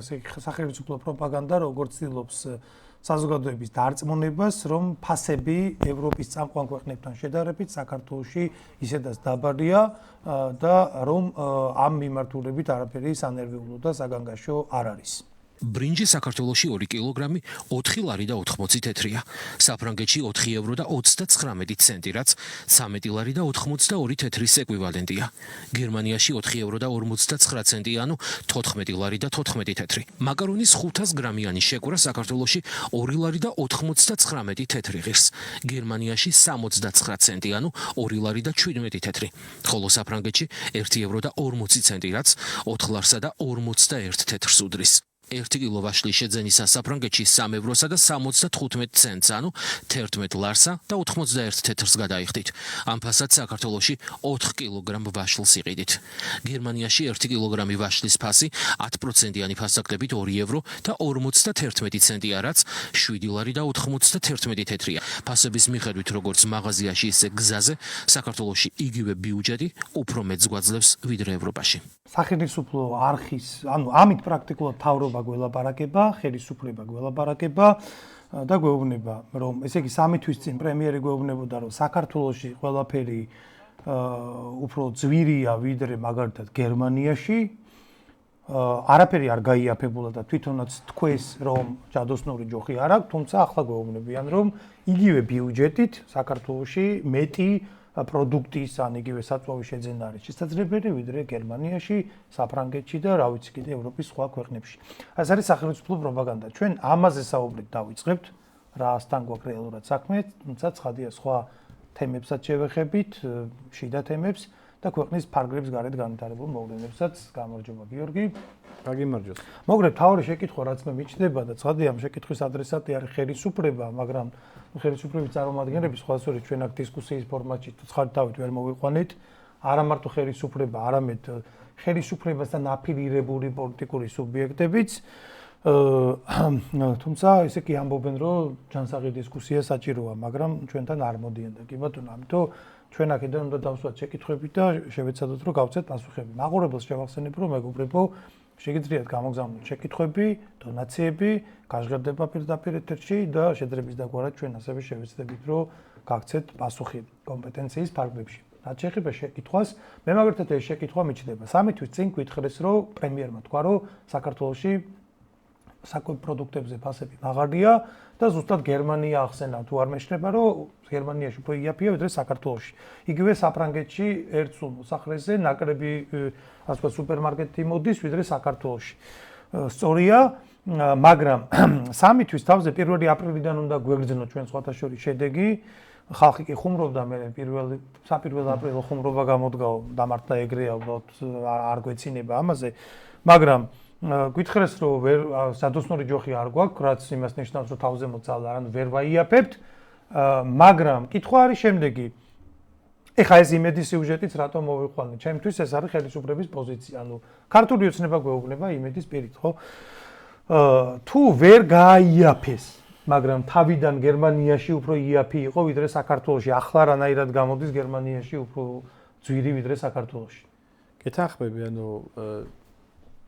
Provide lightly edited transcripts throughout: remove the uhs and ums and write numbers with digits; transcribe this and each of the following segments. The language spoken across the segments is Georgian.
სახელმწიფო პროპაგანდა როგორც ცდილობს საზოგადოების დარწმუნებას, რომ ფასები ევროპის წამყვან ქვეყნებთან შედარებით საქართველოში ისედაც დაბალია და რომ ამ მიმართულებით არაფერი სანერვიულო და საგანგაშო არ არის. ბრინჯი საქართველოში 2 კილოგრამი 4 ლარი და 80 თეთრია. საფრანგეთში 4 ევრო და 39 ცენტი, რაც 13 ლარი და 82 თეთრის ეკვივალენტია. გერმანიაში 4 ევრო და 59 ცენტი, ანუ 14 ლარი და 14 თეთრი. მაკარონის 500 გრამიანი შეკვრა საქართველოში 2 ლარი და 99 თეთრი ღირს. გერმანიაში 69 ცენტი, ანუ 2 ლარი და 17 თეთრი. ხოლო საფრანგეთში 1 ევრო და 40 ცენტი, რაც 4 ლარსა და 51 თეთრს უდრის. 1 კილო ვაშლის შეძენისა საფრანგეთში 3 ევროსა და 75 ცენტს, ანუ 11 ლარსა და 81 თეთრს გადაიხდით. ამ ფასაც საქართველოში 4 კილოგრამ ვაშლს იყიდით. გერმანიაში 1 კილოგრამი ვაშლის ფასი 10%-იანი ფასდაკლებით 2 ევრო და 51 ცენტია, რაც 7 ლარი და 91 თეთრია. ფასების მიხედვით, როგორც მაღაზიაში, ისე გზაზე, საქართველოში იგივე ბიუჯეტი უფრო მეტს გვაძლევს ვიდრე ევროპაში. სახელმწიფო არხის, ანუ ამით პრაქტიკულად თავრობა გველაპარაკება, ხელისუფლება გველაპარაკება და გვეუბნება, რომ ესე იგი 3 თვის წინ პრემიერი გვეუბნებოდა, რომ საქართველოში ყველაფერი უფრო ძვირია ვიდრე მაგალითად გერმანიაში. არაფერი არ გაიაფებულა და თვითონაც თქვეს, რომ ჯადოსნური ჯოხი არ აქვს, თუმცა ახლა გვეუბნებიან, რომ იგივე ბიუჯეტით საქართველოში მეტი პროდუქტის ან იგივე საწვავის შეძენა არის შესაძლებელი ვიდრე გერმანიაში, საფრანგეთში და რა ვიცი კიდე ევროპის სხვა ქვეყნებში. ეს არის სახელმწიფო პროპაგანდა. ჩვენ ამაზე საუბრით დავიწყებთ, რაასთან გვაქვს რეალურად საქმე, თუმცა ცხადია სხვა თემებსაც შევეხებით, შიდა თემებს და ქვეყნის ფარგლებს გარეთ განვითარებულ მოვლენებსაც. გამარჯობა გიორგი. გაგიმარჯოს. მოგრებ თავი შეკითხვა, რაც მე მიჩნდება და ცხადია ამ შეკითხვის ადრესატი არის ხელისუფლება, მაგრამ ხელისუფლების წარმომადგენლები სხვადასხვა ჩვენ აქ დისკუსიის ფორმატში ცხადთავით ვერ მოვიყვანით. არა მარტო ხელისუფლება, არამედ ხელისუფლებასთან აფილირებული პოლიტიკური სუბიექტებიც. თუმცა ესე კი ამბობენ, რომ ჯანსაღი დისკუსია საჭიროა, მაგრამ ჩვენთან არ მოდიან და კი ბატონო, ამიტომ ჩვენ აქედან უნდა დავსვათ შეკითხვები და შევეცადოთ, რომ გავცეთ პასუხები. მაყურებელს შევახსენებ, რომ მეგობრებო, შეგიძლიათ გამოგზავნოთ შეკითხვები, დონაციები, გაჟღერდება პირდაპირ ეთერში და შეძრების დაგვარად ჩვენ ასევე შევეცდებით, რომ გაგცეთ პასუხი კომპეტენციის ფარგლებში. რაც შეეხება შეკითხვას, მე მაგალითად ეს შეკითხვა მიჩნდება. 3 თვის წინ გითხრეს, რომ პრემიერმა თქვა, რომ საქართველოში საკვებ პროდუქტებზე ფასები მაღალია და ზუსტად გერმანია ახსენა, თუ არ მეშლება, რომ გერმანიაში უფრო იაფია ვიდრე საქართველოში. იგივე საფრანგეთში ერთ სულ მოსახლეზე ნაკლები ასე სუპერმარკეტი მოდის ვიდრე საქართველოში. სწორია, მაგრამ 3 თვის თავზე 1 აპრილიდან უნდა გვეგრძნოთ ჩვენ სხვათა შორის შედეგი. ხალხი კი ხუმრობდა, მე საპირველ აპრილს ხუმრობა გამოდგაო, დამართა ეგრეა, უბრალოდ არ გვეცინება ამაზე, მაგრამ გითხრეს, რომ სადოსნური ჯოხი არ გვაქვს, რაც იმას ნიშნავს, რომ თავზე მოძალ არ ვერ ვაიაფებთ, მაგრამ კითხვა არის შემდეგი. ეხა ეს იმედის სიუჟეტიც რატომ მოვიყვანე? ჩემთვის ეს არის ხელისუფლების პოზიცია. ანუ ქართული ოცნება გვეუბნება იმედის პირით, ხო? თუ ვერ გააიაფეს, მაგრამ თავიდან გერმანიაში უფრო იაფი იყო ვიდრე საქართველოში, ახლა რანაირად გამოდის გერმანიაში უფრო ძვირი ვიდრე საქართველოში. გეთანხმები, ანუ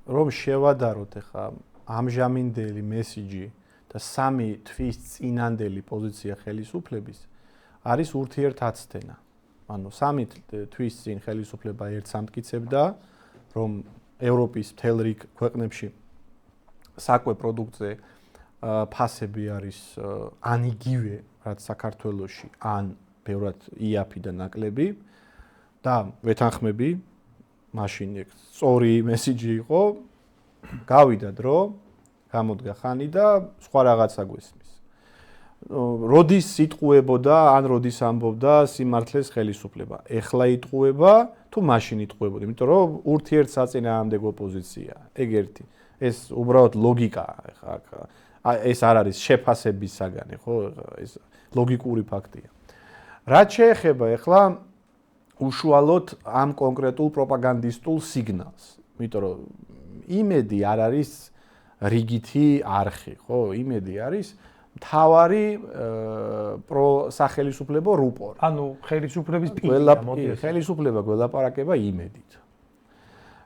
რომ შევადაროთ ახლა ამჟამინდელი მესიჯი და 3 თვის წინანდელი პოზიცია ხელისუფლების არის ურთიერთაცდენა. ანუ 3 თვის წინ ხელისუფლება ერთს ამტკიცებდა, რომ ევროპის მთელ რიგ ქვეყნებში საკვებ პროდუქტზე ფასები არის ან იგივე, რაც საქართველოში, ან ბევრად იაფი და ნაკლები და ვეთანხმები მაშინ ეგ სწორი მესიჯი იყო, გავიდა დრო, გამოდგა ხანი და სხვა რაღაცა გვესმის. როდის იტყუებოდა, ან როდის ამბობდა სიმართლეს ხელისუფლება? ეხლა იტყუება, თუ მაშინ იტყუებოდა, იმიტომ რომ ურთიერთსაწინააღმდეგო პოზიცია. ეგ ერთი. ეს უბრალოდ ლოგიკაა, ხა ეს არ არის შეფასების საგანი, ხო? ეს ლოგიკური ფაქტია. რაც შეეხება ეხლა უშუალოდ ამ კონკრეტულ პროპაგანდისტულ სიგნალს, იმიტომ რომ იმედი არ არის რიგითი არხი, ხო? იმედი არის მთავარი პროსახელისუფლებო რუპორი. ანუ ხელისუფლების პირია, მოდი. ხელისუფლება გველაპარაკება იმედით.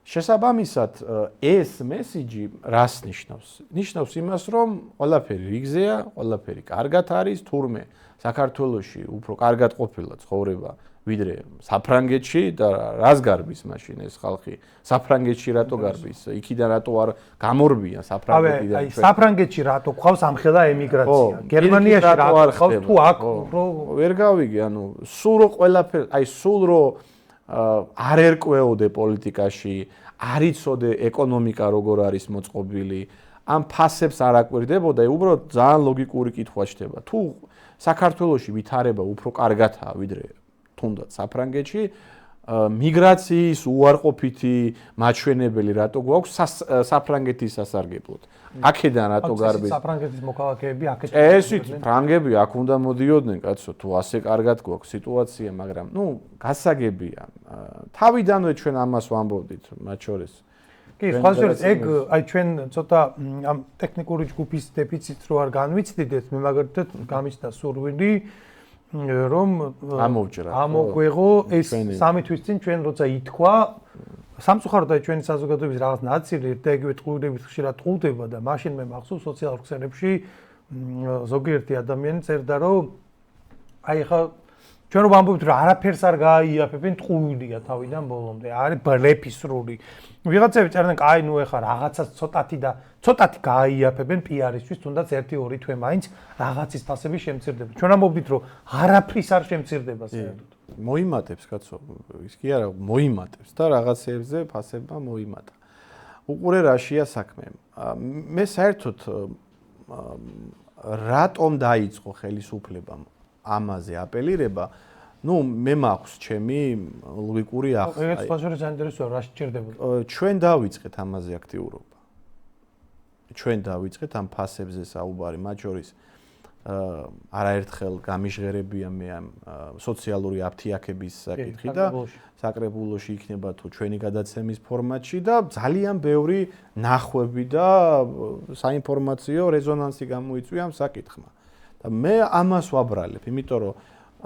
შესაბამისად ეს მესიჯი რას ნიშნავს? ნიშნავს იმას, რომ ყველაფერი რიგზეა, ყველაფერი კარგად არის, თურმე საქართველოში უფრო კარგად ყოფილა ცხოვრება ვიდრე საფრანგეთში და რას გარბის მაშინ ეს ხალხი? საფრანგეთში რატო გარბის? იქიდან რატო არ გამორბიან საფრანგეთიდან? აი საფრანგეთში რატო ყავს ამხელა ემიგრაცია? გერმანიაში რატო ყავს თუ აქ უფრო ვერ გავიგე, ანუ სულ რო ყველაფერი, აი სულ რო არ ერკვეოდე პოლიტიკაში, არ იცოდე ეკონომიკა როგორ არის მოწყობილი, ამ ფასებს არ აკვირდებოდა, უბრალოდ ძალიან ლოგიკური კითხვა ჩდება. თუ საქართველოში ვითარება უფრო კარგადაა ვიდრე თუნდაც საფრანგეთში, მიგრაციის უარყოფითი მაჩვენებელი რატო გვაქვს საფრანგეთის სასარგებლოდ? აქედან რატო გარბის? საფრანგეთის მოქალაქეები აქეთ ესეთ ფრანგები აქ უნდა მოდიოდნენ, კაცო, თუ ასე კარგად გვაქვს სიტუაცია, მაგრამ გასაგებია. თავიდანვე ჩვენ ამას ვამბობდით, მათ შორის. კი, სხვა შორის ეგ აი ჩვენ ცოტა ამ ტექნიკური ჯგუფის დეფიციტს რო არ განვიცდიდეთ, მე მაგალითად გამიჩნდა სურვილი რომ ამოგვეღო ეს სამი თვის წინ ჩვენ როცა ითქვა სამწუხაროდ აი ჩვენი საზოგადოების რაღაც ნაწილი და იგივე ტყუილებით ხშირად ტყუილდება და მაშინ მე მახსოვს სოციალურ ქსელებში ზოგიერთი ადამიანი წერდა რომ აი ხა ჩვენ რომ ვამბობთ რომ არაფერს არ გააიაფებენ ტყუილია თავიდან ბოლომდე არის ბლეფი სრული ვიღაცები წერდნენ კაი ნუ ეხა რაღაცას ცოტათი გააიაფებენ პიარისთვის თუნდაც 1-2 თვე მაინც რაღაცის ფასები შემცირდება ჩვენ ამბობთ რომ არაფრის არ შემცირდება საერთოდ მოიმატებს კაცო ის კი არა მოიმატებს და რაღაცებზე ფასება მოიმატა უყურე რაშია საქმე მე საერთოდ რატომ დაიწყო ხელისუფლებამ ამაზე აპელირება ну მე მაქვს ჩემი ლოგიკური ახსნა. ეგეც სხვა შორის საინტერესოა რა სჭირდებოდა. ჩვენ დავიწყეთ ამაზე აქტიურობა. ჩვენ დავიწყეთ ამ ფასებზე საუბარი, მათ შორის არაერთხელ გამიჟღერებია მე ამ სოციალური აფთიაქების საკითხი და საკრებულოში იქნება თუ ჩვენი გადაცემის ფორმატში და ძალიან ბევრი ნახვები და საინფორმაციო რეზონანსი გამოიწვია ამ საკითხმა. და მე ამას ვაბრალებ, იმიტომ რომ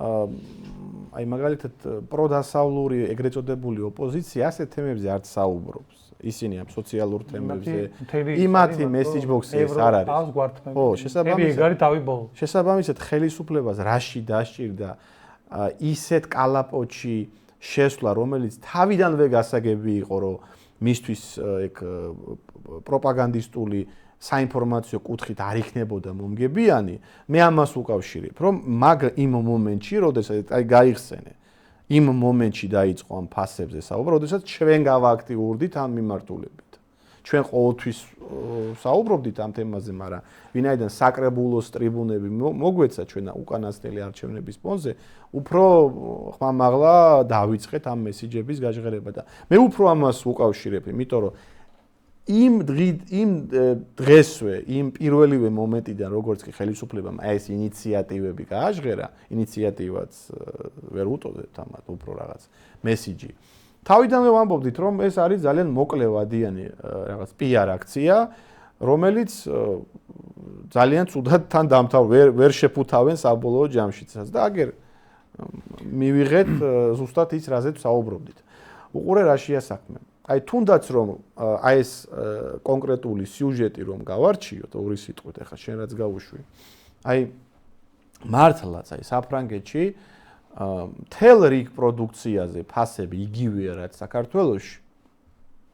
აი მაგალითად პროდასავლური ეგრეთ წოდებული ოპოზიცია ასე თემებზე არ საუბრობს. ისინი ამ სოციალურ თემებზე იმათი მესიჯ ბოქსი ეს არ არის. ხო, შესაბამისად ხელისუფლებას რაში დასჭირდა ისეთ კალაპოტში შესვლა, რომელიც თავიდანვე გასაგები იყო, რომ მისთვის ეგ პროპაგანდისტული საინფორმაციო კუთხით არ იქნებოდა მომგებიანი, მე ამას უკავშირებ, რომ იმ მომენტში, როდესაც აი გაიხსენე, იმ მომენტში დაიწყო ამ ფასებზე საუბარი, როდესაც ჩვენ გავააქტიურდით ამ მიმართულებით. ჩვენ ყოველთვის საუბრობდით ამ თემაზე, მაგრამ ვინაიდან საკრებულოს ტრიბუნები მოგვეცა ჩვენ უკანასკნელი არჩევნების ფონზე, უფრო ხმამაღლა დავიწყეთ ამ მესიჯების გაჟღერება და მე უფრო ამას უკავშირებ, იმიტომ რომ იმ დღესვე, იმ პირველივე მომენტიდან, როგორც კი ხელისუფლებამ ეს ინიციატივები გააჟღერა, ინიციატივაც ვერ უტოვებთ ამათ უფრო რაღაც მესიჯი. თავიდანვე ვამბობდით, რომ ეს არის ძალიან მოკლევადიანი რაღაც PR აქცია, რომელიც ძალიან ცუდად თან ვერ შეფუთავენ საბოლოო ჯამშიც და აგერ მივიღეთ ზუსტად ის, რაზეც საუბრობდით. უყურე რაშია საქმე. აი თუნდაც რომ აი ეს კონკრეტული სიუჟეტი რომ გავარჩიოთ ორი სიტყვით ახლა შენ რაც გავუშვი აი მართლაც აი საფრანგეთში თელ რიგ პროდუქციაზე ფასები იგივეა რაც საქართველოში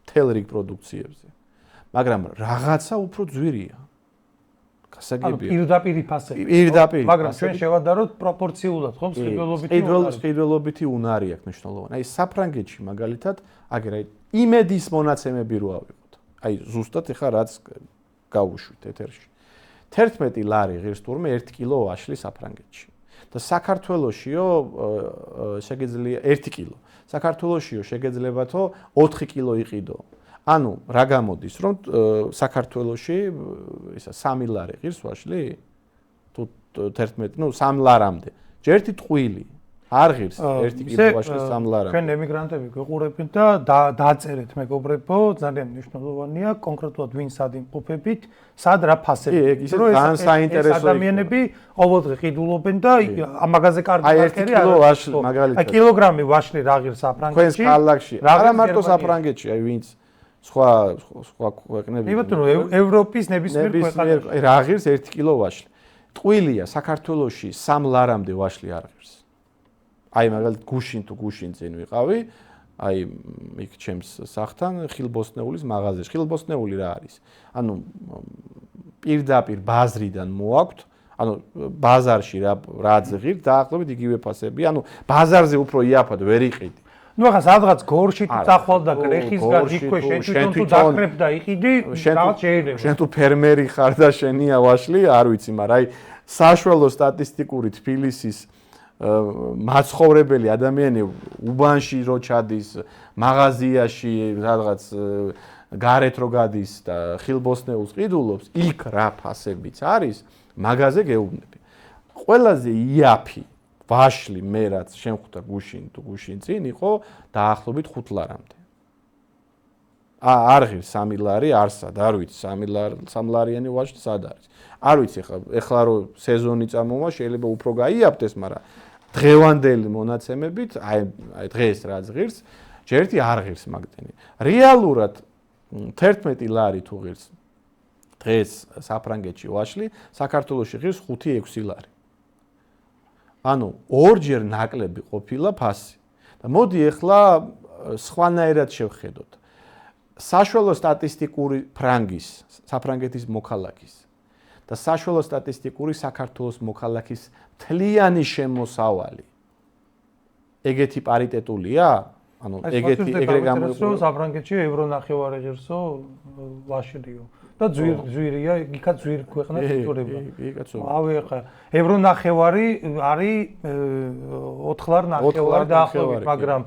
თელ რიგ პროდუქციებზე მაგრამ რაღაცა უფრო ძვირია გასაგებია პირდაპირ ფასები მაგრამ ჩვენ შევადაროთ პროპორციულად ხომ სყიდველობითი უნარი აქვს მნიშვნელოვანი აი საფრანგეთში მაგალითად აგერ აი იმედის მონაცემები რო ავიღოთ. აი ზუსტად ეხა რაც გავუშვით ეთერში. 11 ლარი ღირს თურმე 1 კილო ვაშლი საფრანგეთში. და საქართველოშიო შეგეძლია 1 კილო. საქართველოშიო შეგეძლებათო 4 კილო იყიდო. ანუ რა გამოდის რომ საქართველოში ისა 3 ლარი ღირს ვაშლი? თუ 11, ნუ 3 ლარამდე. ჯერთი ტყუილი არ ღირს 1 კილო ვაშლის 3 ლარამდე. ჩვენ ემიგრანტები გვიყურებთ და დააწერეთ მეგობრებო, ძალიან მნიშვნელოვანია კონკრეტულად ვინ სად იმყოფებით, სად რა ფასები. ისე ძალიან საინტერესოა. ადამიანები ყოველდღე ყიდულობენ და ამაგაზე კარგი მარკერი არის. აი კილოგრამი ვაშლი რა ღირს საფრანგეთში? ქვენს ქალაქში. არა მარტო საფრანგეთში, აი ვინც სხვა ქვეყნები. მე ბატონო ევროპის ნებისმიერ ქვეყანაში რა ღირს 1 კილო ვაშლი. ტყუილია საქართველოში 3 ლარამდე ვაშლი არ ღირს. აი მაგალითად გუშინ თუ გუშინ წინ ვიყავი, აი იქ ჩემს სახლთან ხილბოსნეულის მაღაზიაში. ხილბოსნეული რა არის? ანუ პირდაპირ ბაზრიდან მოაქვთ, ანუ ბაზარში რაც ღირს დაახლოებით იგივე ფასები. ანუ ბაზარზე უფრო იაფად ვერ იყიდი. ნუ ახლა სადღაც გორში თუ წახვალ და გრეხისგან იქვე შენ თვითონ თუ დაკრებ და იყიდი, რაღაც შეიძლება. შენ თუ ფერმერი ხარ და შენია ვაშლი, არ ვიცი, მაგრამ აი საშუალო სტატისტიკური თბილისის მაცხოვრებელი ადამიანი უბანში რო ჩადის, მაღაზიაში რაღაც გარეთ რო გადის და ხილბოსნეულს ყიდულობს, იქ რა ფასებიც არის, მაღაზე გეუბნები. ყველაზე იაფი ვაშლი მე რაც შემხვდა გუშინ თუ გუშინ წინ იყო დაახლოებით 5 ლარამდე. არ ღირს 3 ლარი არსად, არ ვიცი 3 ლარიანი ვაშლი სად არის. არ ვიცი ეხლა რო სეზონი წამოვა შეიძლება უფრო გაიაფდეს, მაგრამ დღევანდელი მონაცემებით, აი დღეს რაც ღირს, ჯერთი არ ღირს მაგდენი. რეალურად 11 ლარი თუ ღირს დღეს საფრანგეთში ვაშლი, საქართველოში ღირს 5-6 ლარი. ანუ ორჯერ ნაკლები ყოფილა ფასი. და მოდი ეხლა სხვანაირად შევხედოთ. საშუალო სტატისტიკური ფრანგის, საფრანგეთის მოქალაქის და საშუალო სტატისტიკური საქართველოს მოქალაქის მთლიანი შემოსავალი ეგეთი პარიტეტულია? ანუ ეგეთი ეგრეგამო საფრანგეთში ევრონახევარი ღირსო ვაშლიო. და ძვირია, იქაც ძვირ ქვეყნად იტურება. ავი ახლა ევრონახევარი არის 4 ლარ დაახლოებით, მაგრამ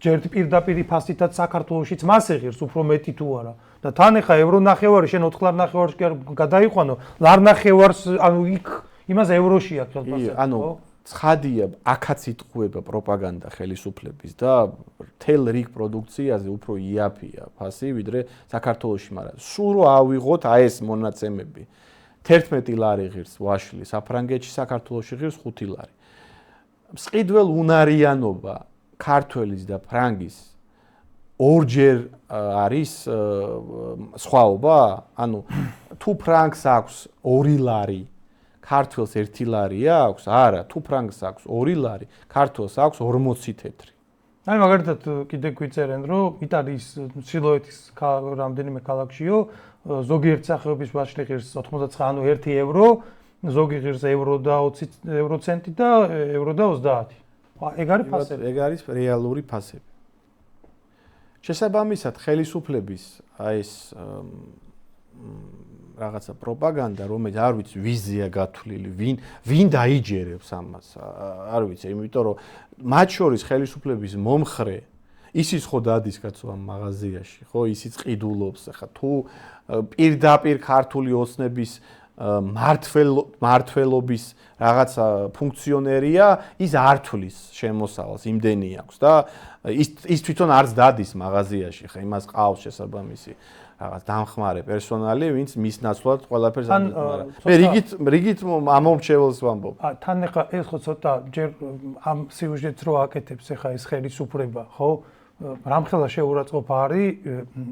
ჯერ პირდაპირ ფასითაც საქართველოშიც მასე ღირს უფრო მეტი თუ არა. და თან ახლა ევრონახევარი შენ 4 ლარ ნახევარში კი არ გადაიყვანო, ლარ ნახევარს ანუ იქ იმას ევროში აქვს ფასი. ანუ ცხადია, აქაც იტყუება პროპაგანდა ხელისუფლების და თელ რიგ პროდუქციაზე უფრო იაფია ფასი ვიდრე საქართველოში, მაგრამ სულ რო ავიღოთ აი ეს მონაცემები. 11 ლარი ღირს ვაშლი საფრანგეთში, საქართველოში ღირს 5 ლარი. მსყიდველ უნარიანობა ქართველის და ფრანგის ორჯერ არის სხვაობა? ანუ თუ ფრანგს აქვს 2 ლარი ქართველს 1 ლარი აქვს? არა, თუ ფრანგს აქვს 2 ლარი, ქართველს აქვს 40 თეთრი. აი მაგალითად კიდე გვიწერენ, რომ იტალიის ჩრდილოეთის რამდენიმე ქალაქშიო ზოგიერთ სახეობის ვაშლი ღირს 89, ანუ 1 ევრო, ზოგი ღირს ევრო და 20 ევროცენტი და ევრო და 30. ეგ არის ფასები. ეგ არის რეალური ფასები. შესაბამისად, ხელისუფლების აი ეს რაღაცა პროპაგანდა, რომელიც არ ვიცი ვიზია გათვლილი, ვინ დაიჯერებს ამას, არ ვიცი, იმიტომ რომ მათ შორის ხელისუფლების მომხრე ისიც ხო დადის კაცო ამ მაღაზიაში, ხო, ისიც ყიდულობს, ახლა თუ პირდაპირ ქართული ოცნების მართველობის რაღაცა ფუნქციონერია, ის არ თვლის შემოსავალს, იმდენი აქვს და ის თვითონ არც დადის მაღაზიაში, ხა იმას ყავს შესაბამისი რაღაც დამხმარე პერსონალი, ვინც მის ნაცვლად ყველაფერს ამდენ. მე რიგით ამომრჩეველს ვამბობ. თან ახლა ეს ხო ცოტა ჯერ ამ სიუჟეტს რო აკეთებს ახლა ეს ხელისუფლება, ხო? რამხელა შეურაცხყოფა არის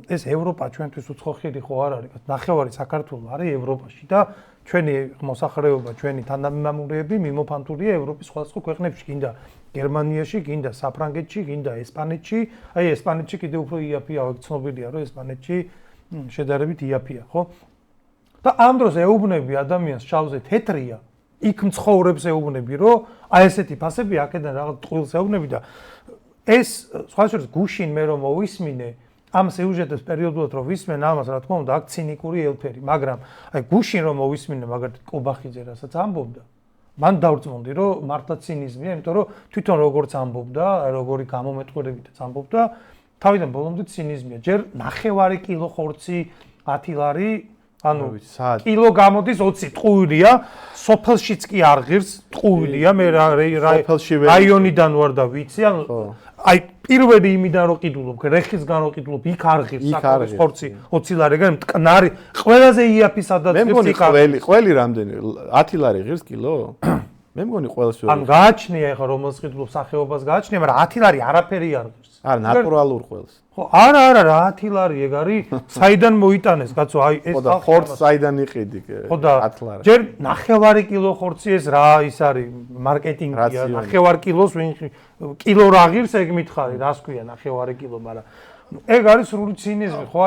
ეს ევროპა ჩვენთვის უცხოხილი ხო არ არის? ნახევარი საქართველოს არის ევროპაში და ჩვენი მოსახლეობა, ჩვენი თანამემამულეები მიმოფანტულია ევროპის სხვადასხვა ქვეყნებში, გინდა გერმანიაში, გინდა საფრანგეთში, გინდა ესპანეთში. აი ესპანეთში კიდე უფრო იაფია, ცნობილია რომ ესპანეთში შედარებით იაფია, ხო? და ამ დროს ეუბნები ადამიანს შავზე თეთრია, იქ მცხოვრებს ეუბნები, რომ აი ესეთი ფასები აქედან რაღაც ტყუილს ეუბნები და ეს სხვა შორის გუშინ მე რომ მოვისმინე ამ სიუჟეტებს პერიოდულად რომ ვისმენ ამას, რა თქმა უნდა, აქ ცინიკური ელფერი, მაგრამ აი გუშინ რომ მოვისმინე მაგალითად კობახიძე რასაც ამბობდა, მან დავრწმუნდი, რომ მართლა ცინიზმია, იმიტომ რომ თვითონ როგორც ამბობდა, როგორი გამომეტყველებითაც ამბობდა, თავიდან ბოლომდე ცინიზმია. ჯერ 9 კილო ხორცი 10 ლარი, ანუ კილო გამოდის 20 ტყუილია, სოფელშიც კი არ ღირს, ტყუილია, მე რაიონიდან ვარ და ვიცი, ანუ აი პირველი იმიდან რო ყიდულობ, რეხისგან რო ყიდულობ, იქ არ ღირს საკუთარ ხორცი 20 ლარიდან მტკნარი, ყველაზე იაფი სადაც ღირს. ყველი რამდენი 10 ლარი ღირს კილო? მე მგონი ყველას ვერ. ანუ გააჩნია ეხლა რომელს ყიდულობ სახეობას გააჩნია, მაგრამ 10 ლარი არაფერი არ ღირს. არა, ნატურალურ ყველს. ხო, არა, რა 10 ლარი ეგ არის, საიდან მოიტანეს, კაცო, აი ეს ხო და ხორცს საიდან იყიდი? ხო და 10 ლარი. ჯერ 9 კილო ხორცი ეს რა ის არის მარკეტინგია, 9 კილოს ვინ კილო რა ღირს ეგ მითხარი, რას ქვია 9 კილო, მაგრამ ეგ არის სრული ცინიზმი, ხო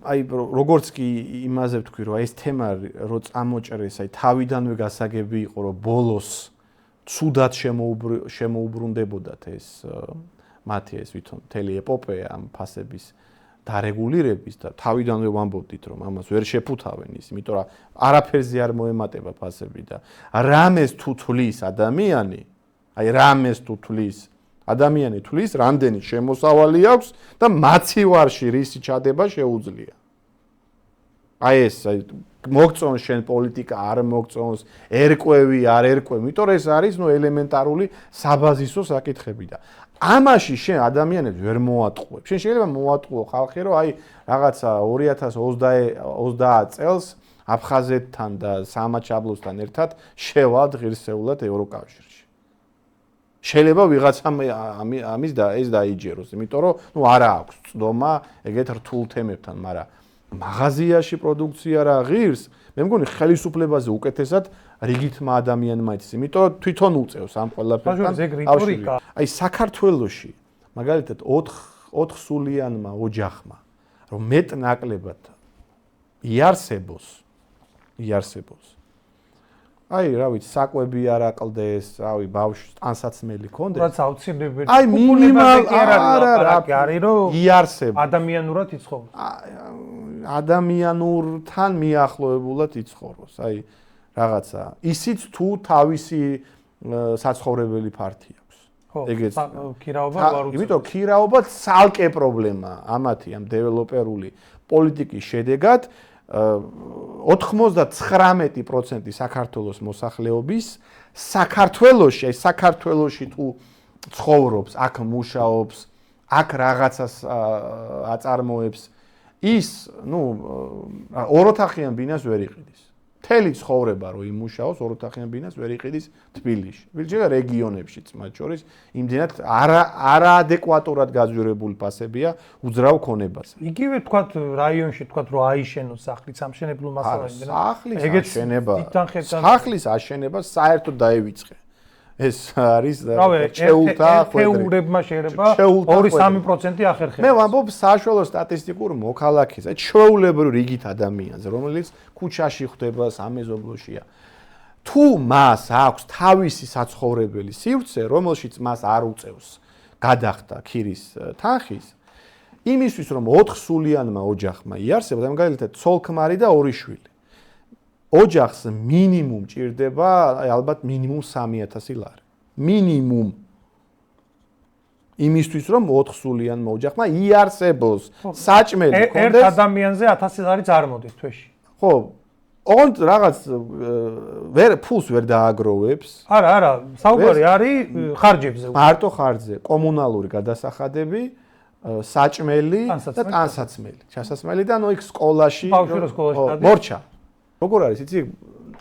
აი როგორც კი იმაზე ვთქვი, რომ აი ეს თემა რო წამოჭრეს, აი თავიდანვე გასაგები იყო, რომ ბოლოს ცუდად შემოუბრუნდებოდათ ეს მათი ეს ვითომ მთელი ეპოპეა ამ ფასების დარეგულირების და თავიდანვე ვამბობდით, რომ ამას ვერ შეფუთავენ ის, იმიტომ რომ არაფერზე არ მოემატება ფასები და რამეს თუ თulis ადამიანი, აი რამეს თუ თulis ადამიანი თulis, რამდენი შემოსავალი აქვს და მაცივარში რისი ჩადება შეუძლია. აი ეს მოგწონს შენ პოლიტიკა, არ მოგწონს, ერკვევი, არ ერკვევი, იმიტომ რომ ეს არის ელემენტარული საბაზისო საკითხები და ამაში შენ ადამიანებს ვერ მოატყუებ. შენ შეიძლება მოატყუო ხალხი, რომ აი რაღაცა 2020 წელს აფხაზეთთან და სამაჩაბლოსთან ერთად შევალ ღირსეულად ევროკავშირში. შეიძლება ვიღაცამ ამის და ეს დაიჯეროს, იმიტომ რომ არა აქვს წდომა ეგეთ რთულ თემებთან, მაგრამ მაღაზიაში პროდუქცია რა ღირს, მე მგონი ხელისუფლებაზე უკეთესად რიგითმა ადამიანმა იცის, იმიტომ რომ თვითონ უწევს ამ ყველაფერთან. აი საქართველოში მაგალითად 4 სულიანმა ოჯახმა რომ მეტ-ნაკლებად იარსებოს აი რა ვიცი საკვები არ აყლდეს, რავი ბავშვს ტანსაცმელი ქონდეს. რაც აუცილებელი. აი მინიმალ არის რომ იარსებოს. ადამიანურად იცხოვროს. ადამიანურთან მიახლოებულად იცხოვროს. აი რაღაცა ისიც თუ თავისი საცხოვრებელი ფართი აქვს. ეგეც ქირაობა ვარ უწევს. იმიტომ ქირაობა ცალკე პრობლემაა ამათი ამ დეველოპერული პოლიტიკის შედეგად 99% საქართველოს მოსახლეობის საქართველოში თუ ცხოვრობს, აქ მუშაობს, აქ რაღაცას აწარმოებს, ის, ოროთახიან ბინას ვერ იყიდის. მთელი ცხოვრება რო იმუშაოს, ოროთახიან ბინას ვერ იყიდის თბილისში. თბილისში და რეგიონებშიც, მათ შორის, იმდენად არაადეკვატურად გაძვირებული ფასებია უძრავ ქონებაზე. იგივე თქვათ რაიონში თქვათ რომ აიშენოს სახლის სამშენებლო მასალა სახლის აშენება საერთოდ დაივიწყე. ეს არის ჩვეულებმა შეიძლება 2-3% ახერხებს. მე ვამბობ საშუალო სტატისტიკურ მოქალაქეს, აი ჩვეულებრივ რიგით ადამიანზე, რომელიც ქუჩაში ხვდება, სამეზობლოშია. თუ მას აქვს თავისი საცხოვრებელი სივრცე, რომელშიც მას არ უწევს გადახდა ქირის თანხის, იმისთვის რომ 4 სულიანმა ოჯახმა იარსებოდა, მაგალითად ცოლ-ქმარი და 2 შვილი. ოჯახს მინიმუმ ჭირდება, ალბათ მინიმუმ 3000 ლარი. მინიმუმ. იმისთვის რომ 4 სულიანმა ოჯახმა იარსებოს, საჭმელი ერთ ქონდეს. ადამიანზე 1000 ლარი წარმოდის თვეში. ხო. ოღონდ რაღაც ფულს ვერ დააგროვებს. არა, საუბარი არის ხარჯებზე. მარტო ხარჯზე, კომუნალური გადასახადები, საჭმელი და ტანსაცმელი. ჩასასმელი და იქ სკოლაში, მორჩა. როგორ არის, იცი,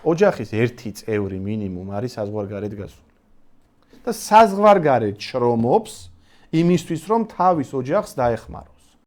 ოჯახის ერთი წევრი მინიმუმ არის საზღვარგარეთ გასული. და საზღვარგარეთ შრომობს იმისთვის, რომ თავის ოჯახს დაეხმაროს.